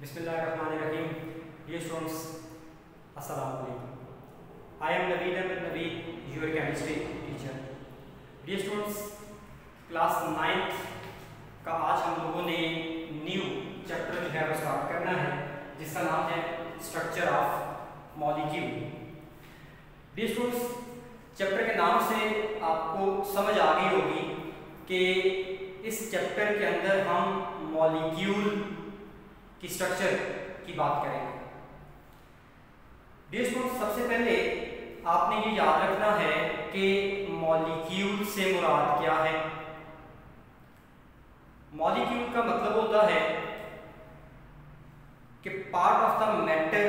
Bismillahirrahmanirrahim. Dear students, Assalamu alaikum. I am Naveed Ahmed Naveed, your chemistry teacher. Dear students, class 9th का आज हम लोगों ने new chapter जो है वो स्टार्ट करना है, जिसका नाम है structure of molecule. Dear students, chapter के नाम से आपको समझ आ गई होगी कि इस चैप्टर के अंदर हम मॉलिक्यूल की स्ट्रक्चर की बात करेंगे. डियर स्टूडेंट्स, सबसे पहले आपने ये याद रखना है कि मॉलिक्यूल से मुराद क्या है. मॉलिक्यूल का मतलब होता है कि part of the matter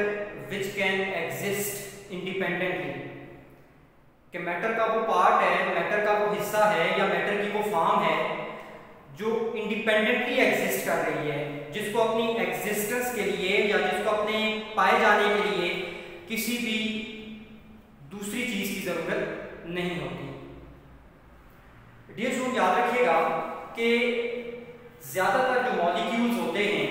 which can exist independently. कि मैटर का वो पार्ट है, मैटर का वो हिस्सा है या मैटर की वो फॉर्म है जो इंडिपेंडेंटली एग्जिस्ट कर रही है, जिसको अपनी एग्जिस्टेंस के लिए या जिसको अपने पाए जाने के लिए किसी भी दूसरी चीज की जरूरत नहीं होती. डियर स्टूडेंट, याद रखिएगा कि ज्यादातर जो मॉलिक्यूल्स होते हैं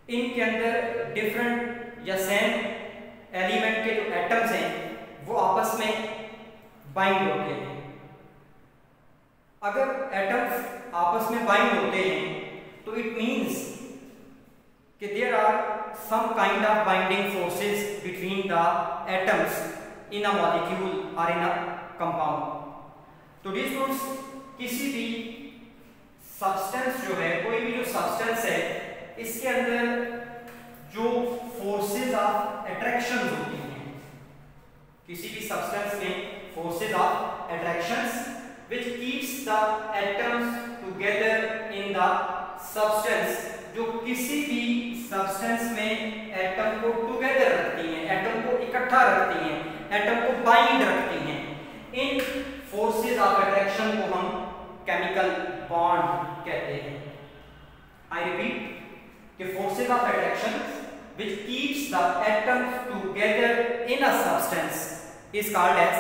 इनके अंदर डिफरेंट या सेम एलिमेंट के जो एटम्स हैं वो आपस में बाइंड होते हैं. अगर एटम्स आपस में बाइंड होते हैं तो इट मींस कि there are some kind of binding forces between the atoms in a molecule और इन अ कंपाउंड. तो डियर स्टूडेंट्स, किसी भी सब्सटेंस जो है, कोई भी जो सब्सटेंस है, इसके अंदर जो फोर्सेस ऑफ अट्रैक्शन होती हैं, किसी भी सब्सटेंस में forces of attractions which keeps the atoms together in the substance, जो किसी भी सब्सटेंस में एटम को टुगेदर रखती हैं, एटम को इकट्ठा रखती हैं, एटम को बाइंड रखती हैं. इन फोर्सेस ऑफ अट्रैक्शन को हम केमिकल बॉन्ड कहते हैं. आई रिपीट कि forces of attraction which keeps the atoms together in a substance is called as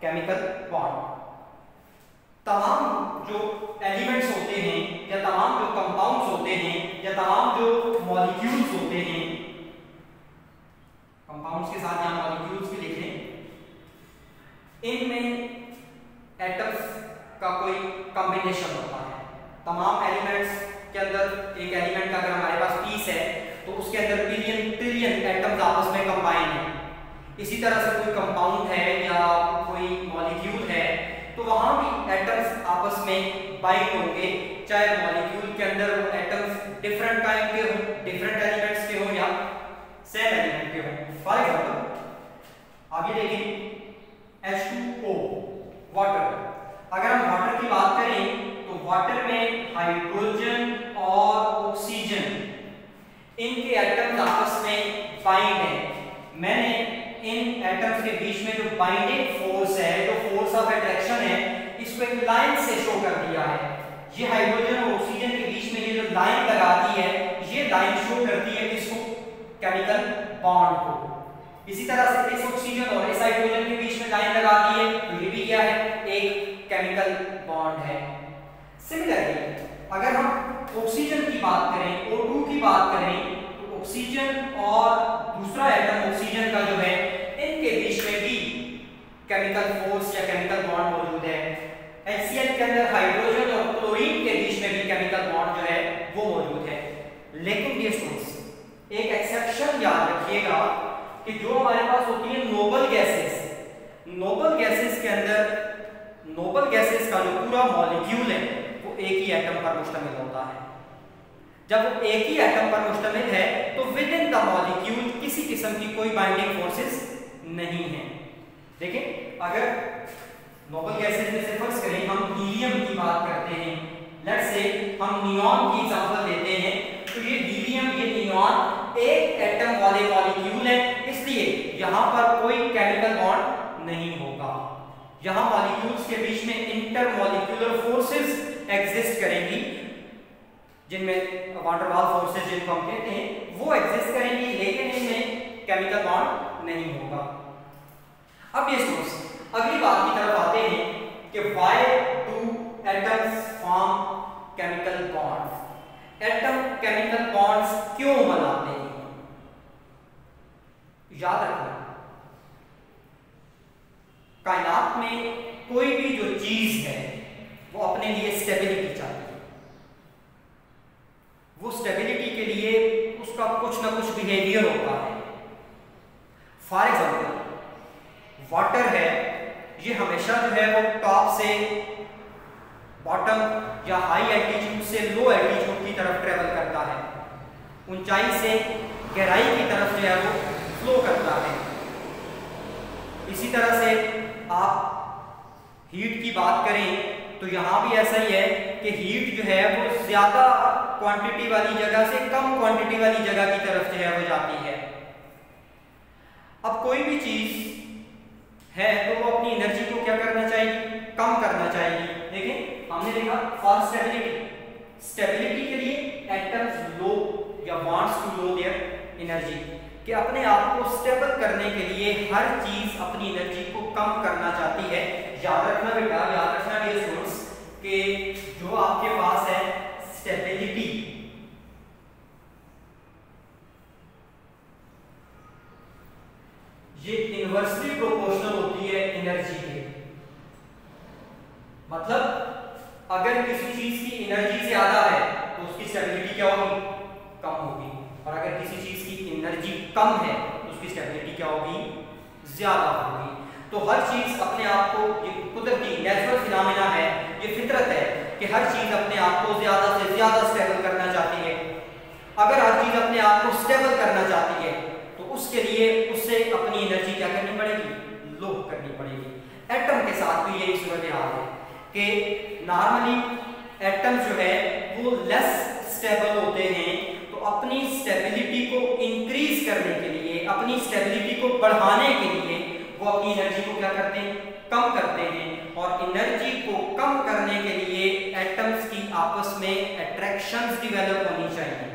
chemical bond. तमाम जो एलिमेंट्स होते हैं या तमाम जो कंपाउंड्स होते हैं या तमाम जो मॉलिक्यूल्स होते हैं, कंपाउंड्स के साथ यहां मॉलिक्यूल्स भी लिख लें, इनमें एटम्स का कोई कॉम्बिनेशन होता है. तमाम एलिमेंट्स के अंदर एक एलिमेंट का अगर हमारे पास पीस है तो उसके अंदर बिलियन ट्रिलियन एटम्स आपस में कंबाइन है. इसी तरह से कोई कंपाउंड है या कोई मॉलिक्यूल है तो वहां भी एटम्स आपस में बाइंड होंगे, चाहे मॉलिक्यूल के अंदर वो एटम्स डिफरेंट टाइप के हों, डिफरेंट एलिमेंट्स के हों या सेम एलिमेंट के हों. फॉर एग्जांपल आगे देखिए H2O वाटर. अगर हम वाटर की बात करें तो वाटर में हाइड्रोजन और ऑक्सीजन इनके एटम्स आपस में बाइंड है. मैंने इन एटम्स के बीच में जो बाइंडिंग फोर्स है, जो फोर्स ऑफ अट्रैक्शन है, इसको एक लाइन से शो कर दिया है. ये हाइड्रोजन और ऑक्सीजन के बीच में ये जो लाइन लगाती है, ये लाइन शो करती है किसको? केमिकल बॉन्ड को. इसी तरह से इस ऑक्सीजन और इस हाइड्रोजन के बीच में लाइन लगा दी है तो ये भी क्या है? एक केमिकल बॉन्ड है. सिमिलरली अगर हम ऑक्सीजन की बात करें, O2 की बात करें, तो ऑक्सीजन और दूसरा एटम ऑक्सीजन का जो है, इनके बीच में भी केमिकल फोर्स या केमिकल बॉन्ड मौजूद है. HCl के अंदर हाइड्रोजन और क्लोरीन के बीच में भी केमिकल बॉन्ड जो है वो मौजूद है. लेकिन डियर स्टूडेंट्स, एक एक्सेप्शन याद रखिएगा कि जो हमारे पास होती है नोबल गैसेस, नोबल गैसेस के अंदर नोबल गैसेस का जो पूरा मॉलिक्यूल है वो एक ही एटम पर मुश्तमिल होता है. जब वो एक ही एटम पर मुश्तमिल है तो विद इन द मॉलिक्यूल किसी किस्म की कोई बाइंडिंग फोर्सेस नहीं है. देखिए, अगर नोबल गैसेस में से फर्ज करें हम हीलियम की बात करते हैं, लेट्स से हम नियॉन की एग्जांपल लेते हैं, तो ये हीलियम, ये नियॉन एक एटम वाले मॉलिक्यूल है, इसलिए यहां पर कोई केमिकल बॉन्ड नहीं होगा. यहां मॉलिक्यूल्स के बीच में इंटरमॉलिक्यूलर फोर्सेस एग्जिस्ट करेंगी, जिनमें वान डेर वाल फोर्सेस जिनको हम कहते हैं वो एग्जिस्ट करेंगी, लेकिन इनमें केमिकल बॉन्ड नहीं होगा. अब ये सोच अगली बात की तरफ आते हैं कि why do atoms form chemical bond. Atom chemical bonds क्यों बनाते हैं? याद रखना, कायनात में कोई भी जो चीज है वो अपने लिए स्टेबिलिटी चाहती है। वो स्टेबिलिटी के लिए उसका कुछ ना कुछ बिहेवियर होता है। फॉर एग्जाम्पल वाटर है, ये हमेशा जो है वो टॉप से बॉटम या हाई एल्टीट्यूड से लो एल्टीट्यूड की तरफ ट्रेवल करता है, ऊंचाई से गहराई की तरफ जो है वो फ्लो करता है। इसी तरह से आप हीट की बात करें तो यहाँ भी ऐसा ही है कि हीट जो है वो ज्यादा क्वांटिटी वाली जगह से कम क्वांटिटी वाली जगह की तरफ जो है वो जाती है। अब कोई भी चीज है तो वो अपनी एनर्जी को क्या करना चाहिए? कम करना चाहिए। देखिए हमने देखा फॉर स्टेबिलिटी के लिए एटम्स लो या wants to lose their energy, कि अपने आप को स्टेबल करने के लिए हर चीज अपनी एनर्जी को कम करना चाहती है। याद रखना बेटा, याद रखना डियर स्टूडेंट्स, कि जो आपके पास है स्टेबिलिटी, ये इनवर्सली प्रोपोर्शनल होती है एनर्जी के। मतलब अगर किसी चीज की एनर्जी ज्यादा है तो उसकी स्टेबिलिटी क्या होगी? कम होगी। और अगर किसी चीज की एनर्जी कम है तो उसकी स्टेबिलिटी क्या होगी? ज्यादा होगी। तो हर चीज अपने आप को, ये कुदरती नेचुरल फिनोमेना है, ये फितरत है कि हर चीज अपने आप को ज्यादा से ज्यादा स्टेबल करना चाहती है। अगर हर चीज अपने आप को स्टेबल करना चाहती है तो उसके लिए उससे अपनी एनर्जी क्या करनी पड़ेगी? लो करनी पड़ेगी। एटम के साथ भी यही सूरत हाल है कि नॉर्मली एटम जो है वो लेस स्टेबल होते हैं, तो अपनी स्टेबिलिटी को इंक्रीज करने के लिए, अपनी स्टेबिलिटी को बढ़ाने के लिए वो अपनी एनर्जी को क्या करते हैं? कम करते हैं। और एनर्जी को कम करने के लिए एटम्स की आपस में अट्रैक्शंस डेवलप होनी चाहिए।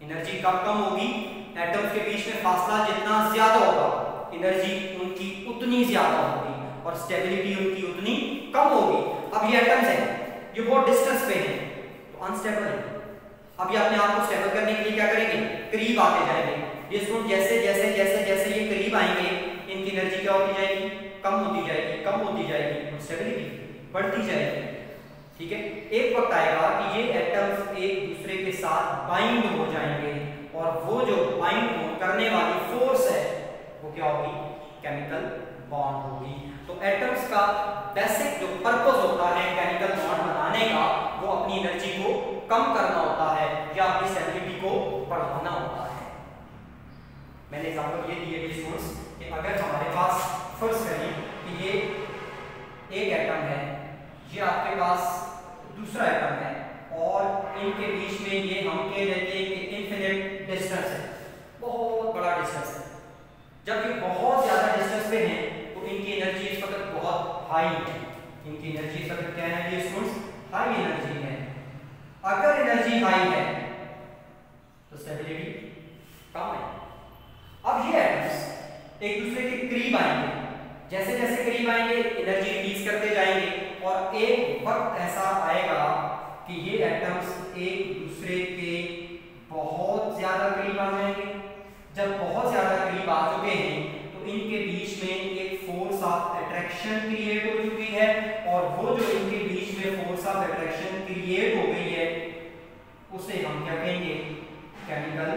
एनर्जी कम होगी, एटम्स के बीच में फासला जितना ज्यादा होगा, एनर्जी उनकी उतनी ज्यादा होगी और स्टेबिलिटी उनकी उतनी कम होगी। अब ये एटम्स है, ये बहुत डिस्टेंस पे है तो अनस्टेबल है। अब ये अपने आप को स्टेबल करने के लिए क्या करेंगे? करीब आते जाएंगे। ये स्टूडेंट जैसे जैसे जैसे जैसे ये करीब आएंगे, इनकी एनर्जी क्या होती जाएगी? कम होती जाएगी, कम होती जाएगी और स्टेबिलिटी बढ़ती जाएगी। ठीक है, एक वक्त आएगा कि ये एटम्स एक दूसरे के साथ बाइंड हो जाएंगे और वो जो बाइंड करने वाली फोर्स है वो क्या होगी? केमिकल बॉन्ड होगी। तो एटम्स का बेसिक जो पर्पस होता है केमिकल बॉन्ड बनाने का, वो अपनी एनर्जी को कम करना होता है या अपनी स्टेबिलिटी को बढ़ाना होता है। मैंने एग्जांपल ये दिए स्टूडेंट्स कि अगर हमारे पास फर्ज करें कि ये एक एटम है, ये आपके पास दूसरा एटम है और इनके बीच में ये हम कह देते हैं कि इनफिनिट डिस्टेंस है, बहुत बड़ा डिस्टेंस है। जब ये बहुत ज्यादा डिस्टेंस पे हैं तो इनकी एनर्जी इस वक्त बहुत हाई है। इनकी एनर्जी इस वक्त क्या है स्टूडेंट्स? हाई एनर्जी है। अगर एनर्जी हाई है तो स्टेबिलिटी कम है। अब ये एटम्स एक दूसरे के करीब आएंगे, जैसे जैसे करीब आएंगे एनर्जी रिलीज करते जाएंगे और एक वक्त ऐसा आएगा कि ये एटम्स एक दूसरे के बहुत ज्यादा करीब आ जाएंगे। जब बहुत ज्यादा करीब आ चुके हैं तो इनके बीच में एक फोर्स ऑफ अट्रैक्शन क्रिएट हो चुकी है और वो जो इनके बीच में फोर्स ऑफ अट्रैक्शन क्रिएट हो गई है उसे हम क्या कहेंगे? केमिकल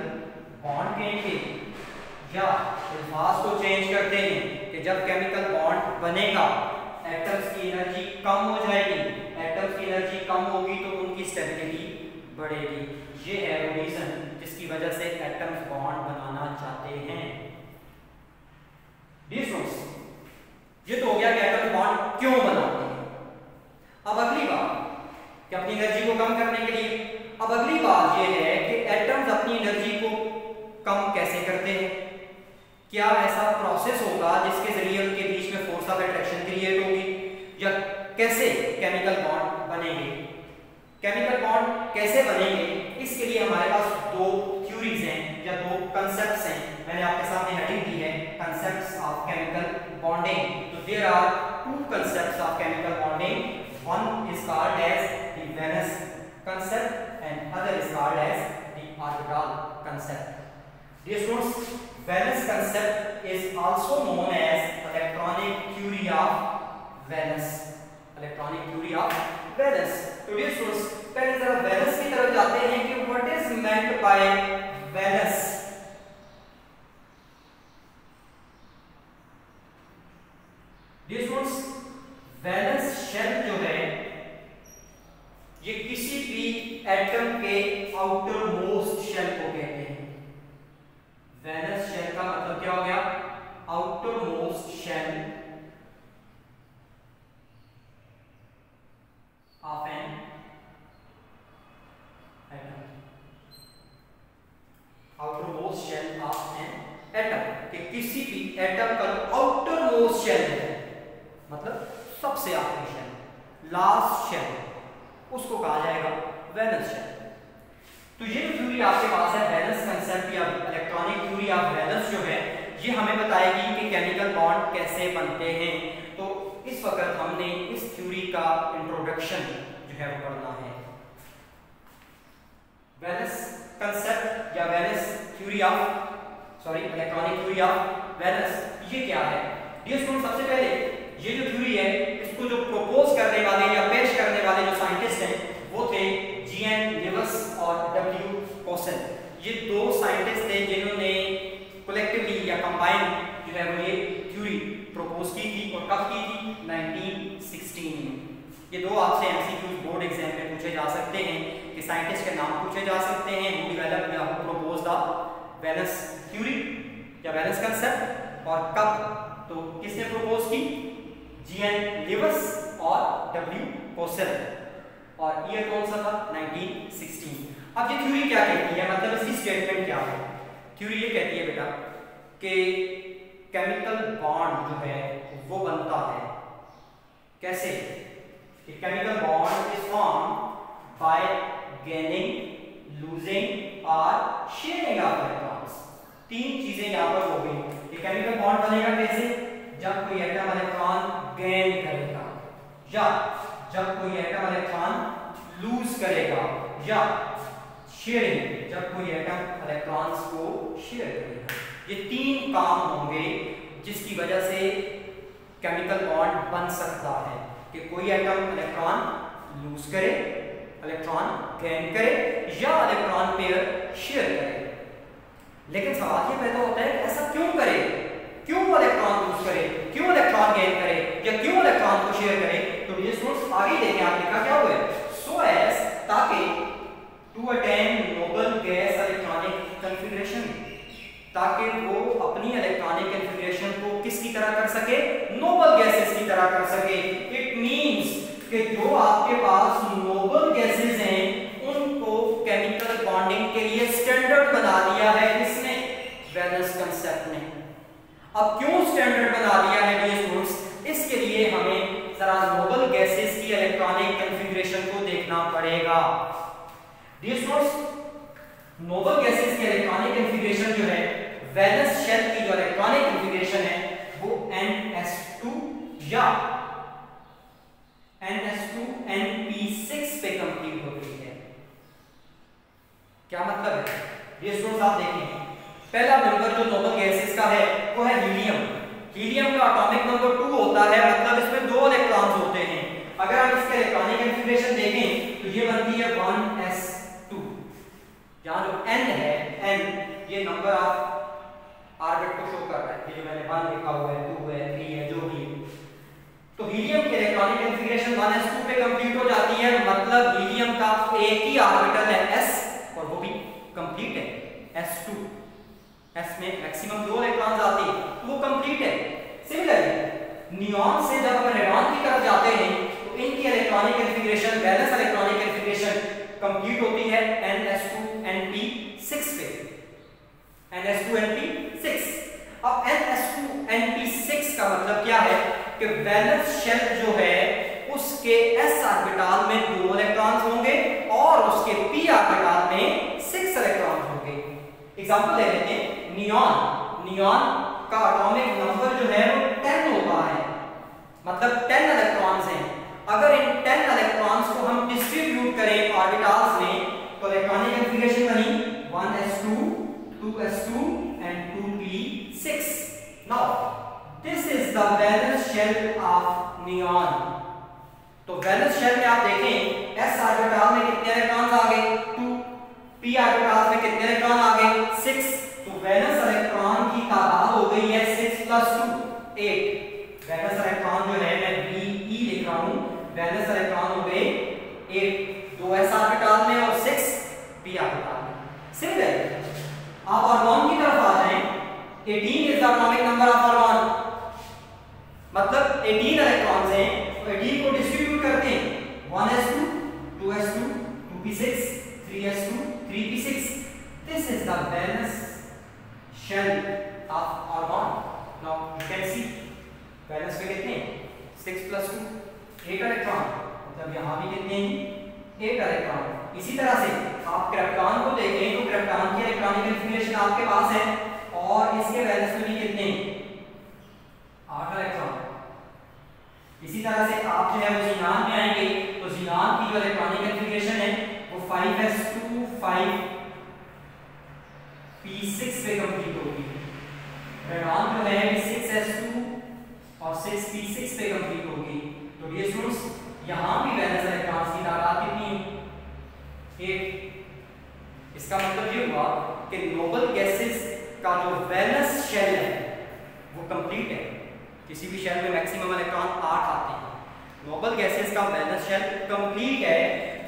बॉन्ड कहेंगे। या अल्फाज को चेंज करते हैं कि जब केमिकल बॉन्ड बनेगा एटम्स की एनर्जी कम हो जाएगी, एटम्स की एनर्जी कम होगी तो उनकी स्टेबिलिटी बढ़ेगी। ये है वो रीजन जिसकी वजह से एटम्स बॉन्ड बनाना चाहते हैं। ये तो हो गया कि एटम्स बॉन्ड क्यों बनाते हैं। अब अगली बात कि अपनी एनर्जी को कम करने के लिए, अब अगली बात ये है कि एटम्स अपनी एनर्जी को कम कैसे करते हैं? क्या ऐसा प्रोसेस होगा जिसके जरिए उनके बीच में फोर्स ऑफ अट्रैक्शन क्रिएट होगी, या कैसे केमिकल बॉन्ड बनेंगे? केमिकल बॉन्ड कैसे बनेंगे, इसके लिए हमारे पास दो थ्योरीज हैं या दो कांसेप्ट्स हैं। मैंने आपके सामने हेडिंग दी है कांसेप्ट्स ऑफ केमिकल बॉन्डिंग। तो there are two concepts of chemical bonding, one is called as the valence concept and other is concept. Dear students, valence concept is also known as electronic theory of valence. Electronic theory of valence. तो dear students, पहले जरा valence की तरफ जाते हैं कि what is meant by valence. Dear students, valence shell जो है ये किसी भी एटम के आउटर मोस्ट शेल को कहते हैं. वैलेंस शेल का मतलब क्या हो गया? Outer most shell of an atom. Outer most shell of an atom कि किसी भी एटम का आउटर मोस्ट शेल है, मतलब सबसे आखिरी शेल, लास्ट शेल, उसको कहा जाएगा वैलेंस शेल. तो ये जो थ्योरी आपके पास है वैलेंस कंसेप्ट या इलेक्ट्रॉनिक थ्योरी ऑफ वैलेंस जो है, ये हमें बताएगी कि केमिकल बॉन्ड कैसे बनते हैं. तो इस वक्त हमने इस थ्योरी का इंट्रोडक्शन जो है वो पढ़ना है. वैलेंस कंसेप्ट या valence theory of electronic theory of valence ये क्या है? ये सबसे पहले ये जो थ्योरी है इसको जो प्रपोज करने वाले या पेश करने वाले जो साइंटिस्ट हैं वो थे जीएन लिवस और डब्ल्यू कोसेल. ये दो साइंटिस्ट थे जिन्होंने कलेक्टिवली या कंबाइन जो है वो ये थ्योरी प्रपोज की थी. और कब की थी? 1916 में. ये दो आपसे एमसीक्यू बोर्ड एग्जाम में पूछे जा सकते हैं कि साइंटिस्ट के नाम पूछे जा सकते हैं, हु डेवलप्ड या who proposed the valence theory या वैलेंस कंसेप्ट, और कब. तो किसने प्रपोज की? जीएन लिवस और डब्ल्यू कोसेल. और ईयर कौन सा था? 1916. अब ये थ्योरी क्या कहती है, मतलब इसकी स्टेटमेंट क्या है? थ्योरी ये कहती है बेटा कि केमिकल बॉन्ड जो है वो बनता है कैसे? कि chemical bond is form by gaining, losing और शेयरिंग ऑफ इलेक्ट्रॉन्स. तीन चीजें यहां पर हो गई. ये केमिकल बॉन्ड बनेगा कैसे? जब कोई एटम इलेक्ट्रॉन गेन करेगा, या जब कोई एटम इलेक्ट्रॉन लूज करेगा, या शेयरिंग जब कोई एटम इलेक्ट्रॉन्स को शेयर करेगा. ये तीन काम होंगे जिसकी वजह से केमिकल बॉन्ड बन सकता है कि कोई एटम इलेक्ट्रॉन लूज करे, इलेक्ट्रॉन गेन करे, या इलेक्ट्रॉन पेयर शेयर करे. लेकिन सवाल ये पैदा होता है ऐसा क्यों करे? क्यों इलेक्ट्रॉन लूज करे, क्यों इलेक्ट्रॉन गेन करे, या क्यों इलेक्ट्रॉन को शेयर करे? तो ये सोर्स आगे देखें. आप लिखा क्या हुआ है? सो एज ताकि to attain noble gas electronic configuration, ताकि वो अपनी इलेक्ट्रॉनिक कॉन्फ़िगरेशन को किसकी तरह कर सके? नोबल गैसेस की तरह कर सके. इट मींस कि जो आपके पास नोबल गैसेस हैं उनको केमिकल बॉन्डिंग के लिए स्टैंडर्ड बना दिया है किसने? वैलेंस कंसेप्ट ने. अब क्यों स्टैंडर्ड बना दिया है ये स्टूडेंट्स? इसके लिए हमें जरा नोबल गैसेस की इलेक्ट्रॉनिक कॉन्फ़िगरेशन को देखना पड़ेगा. डियर स्टूडेंट्स, नोबल गैसेस की इलेक्ट्रॉनिक कॉन्फ़िगरेशन जो है, वैलेंस शेल की जो इलेक्ट्रॉनिक कॉन्फ़िगरेशन है वो ns2 या ns2np6 पे कंप्लीट होती है. क्या मतलब है? डियर स्टूडेंट्स आप देखें, पहला नंबर जो नोबल गैसेस का है वो है हीलियम. हीलियम का एटॉमिक नंबर 2 होता है, मतलब इसमें 2 इलेक्ट्रॉन्स होते हैं. अगर आप इसके इलेक्ट्रॉनिक कॉन्फ़िगरेशन देखें तो ये बनती है 1s2. जहां जो n है, n ये नंबर ऑफ ऑर्बिट को शो कर रहा है. ये जो मैंने 1 लिखा हुआ है, 2 है, 3 है, जो भी. तो हीलियम की इलेक्ट्रॉनिक कॉन्फ़िगरेशन 1s2 पे कंप्लीट हो जाती है, मतलब हीलियम का एक ही ऑर्बिटल है s और वो भी कंप्लीट है s2. s में मैक्सिमम 2 इलेक्ट्रॉन्स आते हैं तो वो कंप्लीट है. सिमिलरली नियॉन से जब हम रेडॉन की तरफ जाते हैं तो इनकी electronic configuration, valence electronic configuration complete होती है ns2np6 पे. ns2np6. अब ns2np6 का मतलब क्या है कि वैलेंस शेल जो है उसके s ऑर्बिटल में 2 इलेक्ट्रॉन्स होंगे और उसके p ऑर्बिटल में 6 इलेक्ट्रॉन्स होंगे. एग्जांपल ले लेते हैं. नियॉन का एटॉमिक नंबर जो है वो 10 होता है, मतलब 10 इलेक्ट्रॉन्स हैं. अगर इन 10 इलेक्ट्रॉन्स को हम डिस्ट्रीब्यूट करें ऑर्बिटल्स में तो इलेक्ट्रॉनिक कॉन्फ़िगरेशन बनी 1s2 2s2 and 2p6. Now this is the valence shell of neon. तो वैलेंस शेल में आप देखें s ऑर्बिटल में कितने इलेक्ट्रॉन्स आ गए 2, p ऑर्बिटल में कितने इलेक्ट्रॉन आ गए 6. तो वैलेंस इलेक्ट्रॉन की तादाद हो गई है 6 + 2 8. वैलेंस इलेक्ट्रॉन जो है मैं Be लिख रहा हूं, वैलेंस इलेक्ट्रॉन हो गए 8, 2s ऑर्बिटल में और 6 p ऑर्बिटल में. सिमिलरली आप आर्गन की तरफ आ जाएं. 18 is the atomic number of argon, मतलब 18 इलेक्ट्रॉन्स हैं. तो 18 को डिस्ट्रीब्यूट करते हैं 1s2 2s2 2p6 3s2 3p6. This is the valence shell of argon. Now you can see valence में कितने 6 + 2 8 इलेक्ट्रॉन, मतलब यहाँ भी कितने हैं 8 इलेक्ट्रॉन. इसी तरह से आप क्रिप्टॉन को देखें तो क्रिप्टॉन की इलेक्ट्रॉनिक कॉन्फ़िगरेशन आपके पास है और इसके वैलेंस में भी कितने 8 इलेक्ट्रॉन. इसी तरह से आप जो है वो ज़ीनान में आएंगे तो ज़ीनान की जो इलेक्ट्रॉनिक कॉन्फ़िगरेशन है वो 5s2 5p6 पे कंप्लीट होगी. रेडॉन जो है 6s2 और 6p6 पे कंप्लीट होगी. तो डियर स्टूडेंट्स यहाँ भी वैलेंस इलेक्ट्रॉन्स की तादाद कितनी है 8. इसका मतलब ये हुआ कि नोबल गैसेस का जो वैलेंस शेल है वो कंप्लीट है. किसी भी शेल में मैक्सिमम इलेक्ट्रॉन 8 आते हैं. नोबल गैसेस का वैलेंस शेल कंप्लीट है.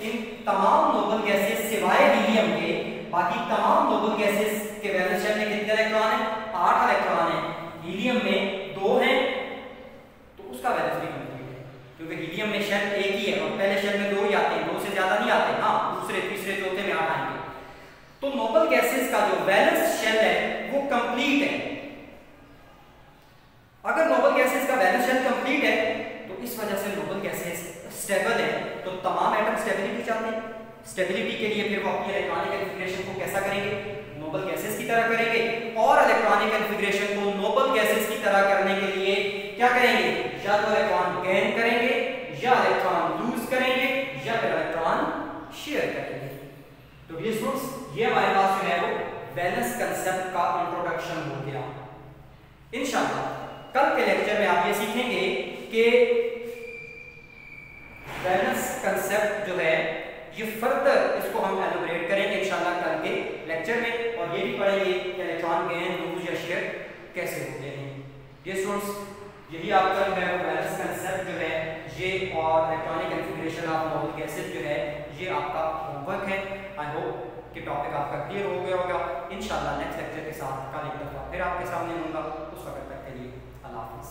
इन तमाम नोबल गैसेस सिवाय हीलियम के बाकी तमाम नोबल गैसेस के वैलेंस शेल में कितने इलेक्ट्रॉन हैं 8 इलेक्ट्रॉन हैं. हीलियम में 2 हैं तो उसका वैलेंस भी कंप्लीट है क्योंकि हीलियम में शेल एक ही है और पहले शेल में 2 ही आते हैं, 2 से ज्यादा नहीं आते. हाँ दूसरे तीसरे चौथे में 8 आएंगे. तो नोबल गैसेस का जो वैलेंस शेल है वो कंप्लीट है. अगर नोबल गैसेस का वैलेंस शेल कंप्लीट है तो इस वजह से नोबल गैसेस स्टेबल है. तो तमाम एटम स्टेबिलिटी चाहते हैं. स्टेबिलिटी के लिए फिर वो अपनी इलेक्ट्रॉनिक कॉन्फ़िगरेशन को कैसा करेंगे नोबल गैसेस की तरह करेंगे और इलेक्ट्रॉनिक कॉन्फ़िगरेशन को नोबल गैसेस की तरह करने के लिए क्या करेंगे या तो इलेक्ट्रॉन गेन करेंगे या इलेक्ट्रॉन लूज करेंगे या फिर इलेक्ट्रॉन शेयर करेंगे. तो ये स्टूडेंट्स ये हमारे पास जो है वो वैलेंस कांसेप्ट का इंट्रोडक्शन हो गया. इंशाल्लाह कल के लेक्चर में आप ये सीखेंगे कि वैलेंस कांसेप्ट जो है ये फर्दर इसको हम एलोबरेट करेंगे इंशाल्लाह कल के लेक्चर में और ये भी पढ़ेंगे कि इलेक्ट्रॉन गेन लूज या शेयर कैसे होते हैं. ये स्टूडेंट्स यही आपका जो है वैलेंस कांसेप्ट जो है ये और electronic configuration of noble gases जो है ये आपका होमवर्क है. आई होप कि टॉपिक आपका क्लियर हो गया होगा. इंशाल्लाह नेक्स्ट लेक्चर के साथ कल एक दफ़ा फिर आपके सामने होऊंगा. उस वक्त तक के लिए अल्लाह हाफ़िज़.